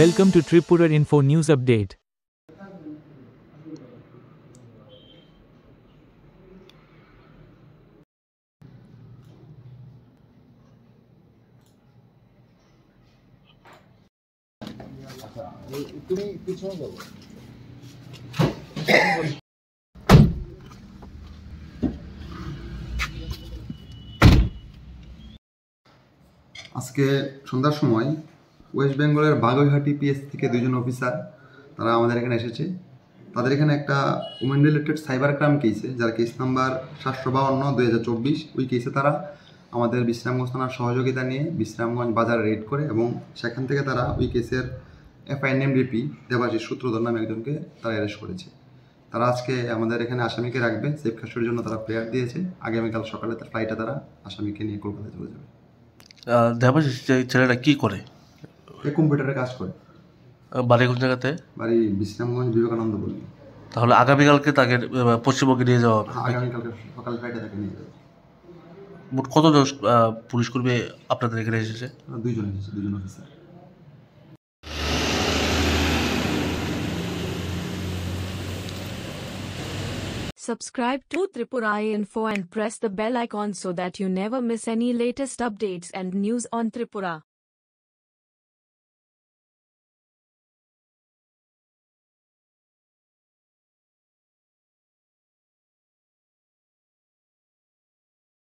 Welcome to Tripura Info News Update. আজকে সন্ধ্যার সময় ওয়েস্ট বেঙ্গলের বাগুইহাটি পিএস থেকে দুজন অফিসার তারা আমাদের এখানে এসেছে। তাদের এখানে একটা উমেন রিলেটেড সাইবার ক্রাইম কেসে, যার কেস নাম্বার 752/2024, ওই কেসে তারা আমাদের বিশ্রামগঞ্জ থানার সহযোগিতা নিয়ে বিশ্রামগঞ্জ বাজার রেড করে এবং সেখান থেকে তারা ওই কেসের এফআইএনএমডিপি দেবাশিস সূত্রধর নামে একজনকে তারা অ্যারেস্ট করেছে। তারা আজকে আমাদের এখানে আসামিকে রাখবে, সেফ কাস্টডির জন্য তারা প্রেয়ার দিয়েছে। আগামীকাল সকালে তার ফ্লাইটে তারা আসামিকে নিয়ে কলকাতায় চলে যাবে। দেবাশিস ছেলেটা কি করে? কম্পিউটারে কাজ করে। বাড়ি কোন জায়গাতে? বাড়ি বিশ্রামগঞ্জ বিবেকানন্দ বলি। তাহলে আগামীকালকে তাকে পশ্চিমবঙ্গে নিয়ে যাওয়া হবে? আগামীকালকে সকাল ফ্লাইটে তাকে নিয়ে যাবে। মোট কতজন পুলিশ কর্মী আপনাদের এখানে এসেছে? দুজন officer. Subscribe to Tripura Info and press the bell icon so that you never miss any latest updates and news on Tripura.